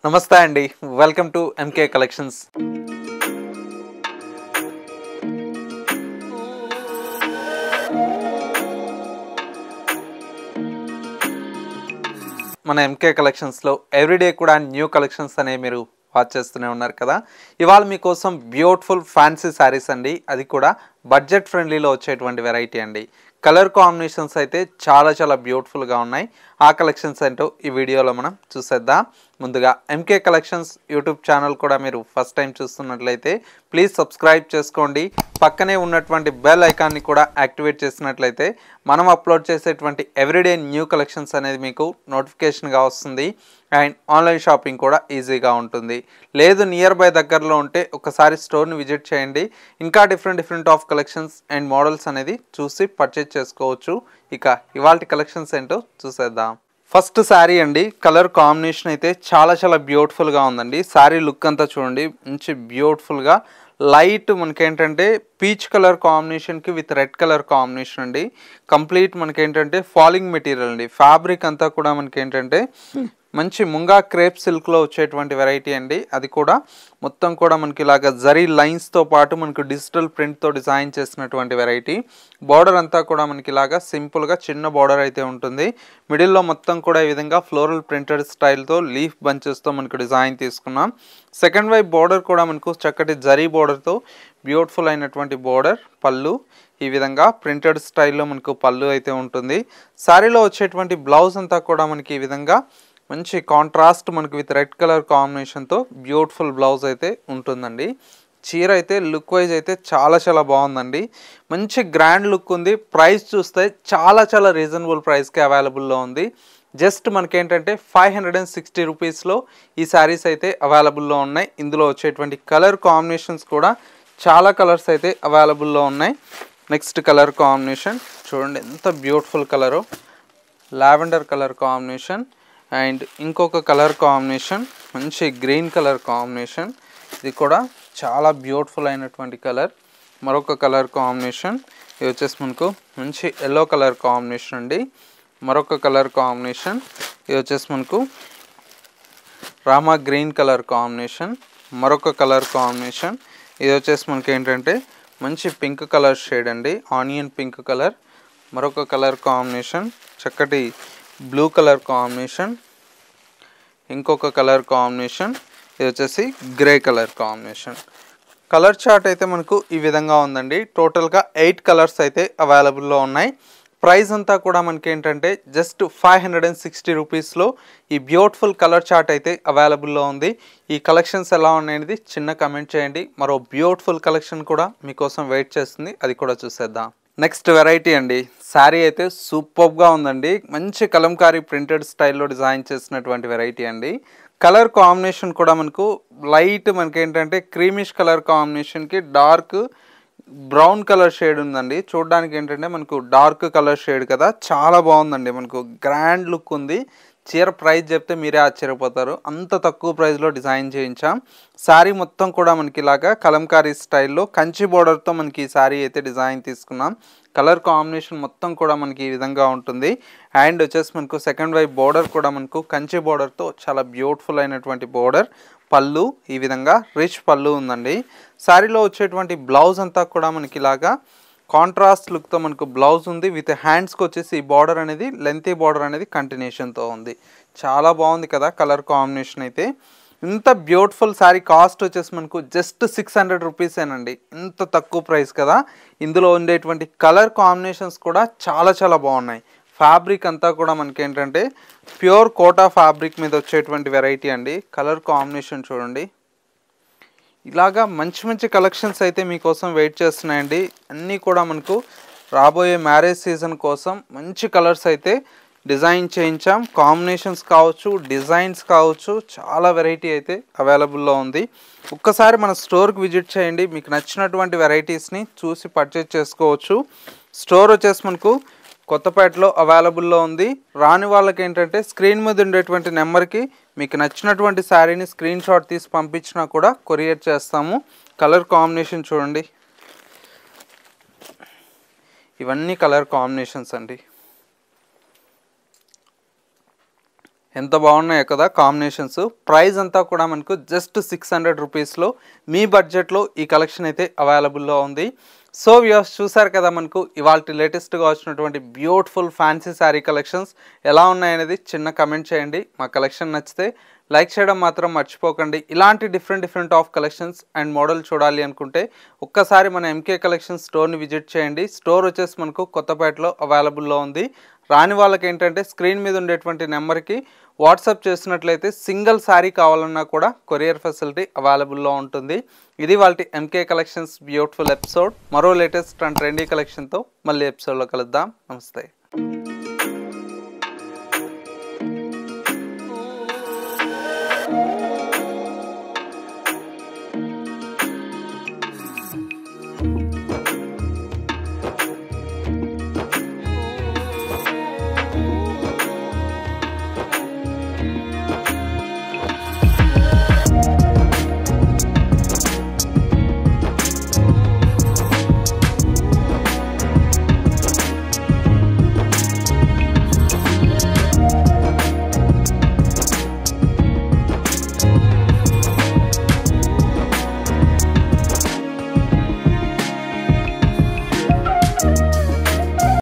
నమస్తే అండి, welcome to MK collections. మన ఎంకే కలెక్షన్స్లో ఎవ్రీడే కూడా న్యూ కలెక్షన్స్ అనేవి మీరు వాచ్ చేస్తూనే ఉన్నారు కదా. ఇవాళ మీకోసం బ్యూటిఫుల్ ఫ్యాన్సీ శారీస్ అండి, అది కూడా బడ్జెట్ ఫ్రెండ్లీలో వచ్చేటువంటి వెరైటీ అండి. కలర్ కాంబినేషన్స్ అయితే చాలా బ్యూటిఫుల్గా ఉన్నాయి. ఆ కలెక్షన్స్ ఏంటో ఈ వీడియోలో మనం చూసేద్దాం. ముందుగా ఎంకే కలెక్షన్స్ యూట్యూబ్ ఛానల్ కూడా మీరు ఫస్ట్ టైం చూస్తున్నట్లయితే ప్లీజ్ సబ్స్క్రైబ్ చేసుకోండి. పక్కనే ఉన్నటువంటి బెల్ ఐకాన్ని కూడా యాక్టివేట్ చేసినట్లయితే మనం అప్లోడ్ చేసేటువంటి ఎవ్రీడే న్యూ కలెక్షన్స్ అనేది మీకు నోటిఫికేషన్గా వస్తుంది. అండ్ ఆన్లైన్ షాపింగ్ కూడా ఈజీగా ఉంటుంది. లేదు నియర్ బై దగ్గరలో ఉంటే ఒకసారి స్టోర్ని విజిట్ చేయండి. ఇంకా different of collections and models అనేది చూసి పర్చేజ్ చేసుకోవచ్చు. ఇక ఇవాల్టి కలెక్షన్స్ ఏంటో చూసేద్దాం. ఫస్ట్ శారీ అండి, కలర్ కాంబినేషన్ అయితే చాలా బ్యూటిఫుల్గా ఉందండి. శారీ లుక్ అంతా చూడండి, మంచి బ్యూటిఫుల్గా లైట్ మనకేంటంటే పీచ్ కలర్ కాంబినేషన్కి విత్ రెడ్ కలర్ కాంబినేషన్ అండి. కంప్లీట్ మనకేంటంటే ఫాలింగ్ మెటీరియల్ అండి. ఫ్యాబ్రిక్ అంతా కూడా మనకేంటంటే మంచి ముంగా క్రేప్ సిల్క్లో వచ్చేటువంటి వెరైటీ అండి. అది కూడా మొత్తం కూడా మనకి ఇలాగ జరీ లైన్స్తో పాటు మనకు డిజిటల్ ప్రింట్తో డిజైన్ చేసినటువంటి వెరైటీ. బార్డర్ అంతా కూడా మనకి ఇలాగా సింపుల్గా చిన్న బార్డర్ అయితే ఉంటుంది. మిడిల్లో మొత్తం కూడా ఈ విధంగా ఫ్లోరల్ ప్రింటెడ్ స్టైల్తో లీఫ్ బంచెస్తో మనకు డిజైన్ తీసుకున్నాం. సెకండ్ వైపు బార్డర్ కూడా మనకు చక్కటి జరీ బార్డర్తో బ్యూటిఫుల్ అయినటువంటి బార్డర్. పళ్ళు ఈ విధంగా ప్రింటెడ్ స్టైల్లో మనకు పళ్ళు అయితే ఉంటుంది. శారీలో వచ్చేటువంటి బ్లౌజ్ అంతా కూడా మనకి ఈ విధంగా మంచి కాంట్రాస్ట్ మనకు విత్ రెడ్ కలర్ కాంబినేషన్తో బ్యూటిఫుల్ బ్లౌజ్ అయితే ఉంటుందండి. చీర అయితే లుక్ వైజ్ అయితే చాలా బాగుందండి. మంచి గ్రాండ్ లుక్ ఉంది. ప్రైస్ చూస్తే చాలా రీజనబుల్ ప్రైస్కి అవైలబుల్లో ఉంది. జస్ట్ మనకేంటంటే 560 రూపీస్లో ఈ శారీస్ అయితే అవైలబుల్లో ఉన్నాయి. ఇందులో వచ్చేటువంటి కలర్ కాంబినేషన్స్ కూడా చాలా కలర్స్ అయితే అవైలబుల్లో ఉన్నాయి. నెక్స్ట్ కలర్ కాంబినేషన్ చూడండి, ఎంత beautiful colour, lavender colour combination. And ఇంకొక కలర్ కాంబినేషన్ మంచి గ్రీన్ కలర్ కాంబినేషన్, ఇది కూడా చాలా బ్యూటిఫుల్ అయినటువంటి కలర్. మరొక కలర్ కాంబినేషన్ ఇది వచ్చేసి మనకు మంచి ఎల్లో కలర్ కాంబినేషన్ అండి. మరొక కలర్ కాంబినేషన్ ఇది వచ్చేసి మనకు రామా గ్రీన్ కలర్ కాంబినేషన్. మరొక కలర్ కాంబినేషన్ ఇది వచ్చేసి మనకి ఏంటంటే మంచి పింక్ కలర్ షేడ్ అండి, ఆనియన్ పింక్ కలర్. మరొక కలర్ కాంబినేషన్ చక్కటి బ్లూ కలర్ కాంబినేషన్. ఇంకొక కలర్ కాంబినేషన్ ఇది వచ్చేసి grey colour combination. Colour chart అయితే మనకు ఈ విధంగా ఉందండి. టోటల్గా 8 కలర్స్ అయితే అవైలబుల్లో ఉన్నాయి. ప్రైస్ అంతా కూడా మనకి ఏంటంటే జస్ట్ 560 రూపీస్లో ఈ బ్యూటిఫుల్ కలర్ చార్ట్ అయితే అవైలబుల్లో ఉంది. ఈ కలెక్షన్స్ ఎలా ఉన్నాయనేది చిన్న కమెంట్ చేయండి. మరో బ్యూటిఫుల్ కలెక్షన్ కూడా మీకోసం వెయిట్ చేస్తుంది, అది కూడా చూసేద్దాం. నెక్స్ట్ వెరైటీ అండి, శారీ అయితే సూపర్గా ఉందండి. మంచి కలంకారీ ప్రింటెడ్ స్టైల్లో డిజైన్ చేసినటువంటి వెరైటీ అండి. కలర్ కాంబినేషన్ కూడా మనకు లైట్ మనకేంటంటే క్రీమిష్ కలర్ కాంబినేషన్కి డార్క్ బ్రౌన్ కలర్ షేడ్ ఉందండి. చూడడానికి ఏంటంటే మనకు డార్క్ కలర్ షేడ్ కదా, చాలా బాగుందండి. మనకు గ్రాండ్ లుక్ ఉంది. చీర ప్రైస్ చెప్తే మీరే ఆశ్చర్యపోతారు, అంత తక్కువ ప్రైస్లో డిజైన్ చేయించాం. శారీ మొత్తం కూడా మనకి ఇలాగా కలంకారీ స్టైల్లో కంచి బోర్డర్తో మనకి ఈ శారీ అయితే డిజైన్ తీసుకున్నాం. కలర్ కాంబినేషన్ మొత్తం కూడా మనకి ఈ విధంగా ఉంటుంది. అండ్ వచ్చేసి మనకు సెకండ్ వైపు బోర్డర్ కూడా మనకు కంచి బోర్డర్తో చాలా బ్యూటిఫుల్ అయినటువంటి బోర్డర్. పళ్ళు ఈ విధంగా రిచ్ పళ్ళు ఉందండి. శారీలో వచ్చేటువంటి బ్లౌజ్ అంతా కూడా మనకి ఇలాగా కాంట్రాస్ట్ లుక్తో మనకు బ్లౌజ్ ఉంది. విత్ హ్యాండ్స్కి వచ్చేసి ఈ బార్డర్ అనేది లెంతీ బార్డర్ అనేది కంటిన్యూషన్తో ఉంది. చాలా బాగుంది కదా కలర్ కాంబినేషన్ అయితే. ఇంత బ్యూటిఫుల్ శారీ కాస్ట్ వచ్చేసి మనకు జస్ట్ 600 రూపీసేనండి. ఇంత తక్కువ ప్రైస్ కదా. ఇందులో ఉండేటువంటి కలర్ కాంబినేషన్స్ కూడా చాలా బాగున్నాయి. ఫ్యాబ్రిక్ అంతా కూడా మనకి ఏంటంటే ప్యూర్ కోటా ఫ్యాబ్రిక్ మీద వచ్చేటువంటి వెరైటీ అండి. కలర్ కాంబినేషన్ చూడండి, ఇలాగా మంచి కలెక్షన్స్ అయితే మీకోసం వెయిట్ చేస్తున్నాయండి. అన్నీ కూడా మనకు రాబోయే మ్యారేజ్ సీజన్ కోసం మంచి కలర్స్ అయితే డిజైన్ చేయించాం. కాంబినేషన్స్ కావచ్చు, డిజైన్స్ కావచ్చు, చాలా వెరైటీ అయితే అవైలబుల్లో ఉంది. ఒక్కసారి మన స్టోర్కి విజిట్ చేయండి, మీకు నచ్చినటువంటి వెరైటీస్ని చూసి పర్చేజ్ చేసుకోవచ్చు. స్టోర్ వచ్చేసి మనకు కొత్తపేటలో అవైలబుల్లో ఉంది. రాని వాళ్ళకి ఏంటంటే స్క్రీన్ మీద ఉండేటువంటి నెంబర్కి మీకు నచ్చినటువంటి శారీని స్క్రీన్ షాట్ తీసి పంపించినా కూడా కొరియర్ చేస్తాము. కలర్ కాంబినేషన్ చూడండి, ఇవన్నీ కలర్ కాంబినేషన్స్ అండి. ఎంత బాగున్నాయో కదా కాంబినేషన్స్. ప్రైస్ అంతా కూడా మనకు జస్ట్ 600 రూపీస్లో మీ బడ్జెట్లో ఈ కలెక్షన్ అయితే అవైలబుల్లో ఉంది. సో వ్యూవర్స్ చూసారు కదా, మనకు ఇవాళ లేటెస్ట్గా వచ్చినటువంటి బ్యూటిఫుల్ ఫ్యాన్సీ శారీ కలెక్షన్స్ ఎలా ఉన్నాయనేది చిన్న కమెంట్ చేయండి. మా కలెక్షన్ నచ్చితే లైక్ చేయడం మాత్రం మర్చిపోకండి. ఇలాంటి different of collections and model చూడాలి అనుకుంటే ఒక్కసారి మన ఎంకే కలెక్షన్ స్టోర్ని విజిట్ చేయండి. స్టోర్ వచ్చేసి మనకు కొత్తపేటలో అవైలబుల్లో ఉంది. రాని వాళ్ళకి ఏంటంటే స్క్రీన్ మీద ఉండేటువంటి నెంబర్కి వాట్సాప్ చేసినట్లయితే సింగిల్ శారీ కావాలన్నా కూడా కొరియర్ ఫెసిలిటీ అవైలబుల్లో ఉంటుంది. ఇది వాళ్ళ ఎంకే కలెక్షన్స్ బ్యూటిఫుల్ ఎపిసోడ్. మరో లేటెస్ట్ అండ్ ట్రెండీ కలెక్షన్తో మళ్ళీ ఎపిసోడ్లో కలుద్దాం. నమస్తే.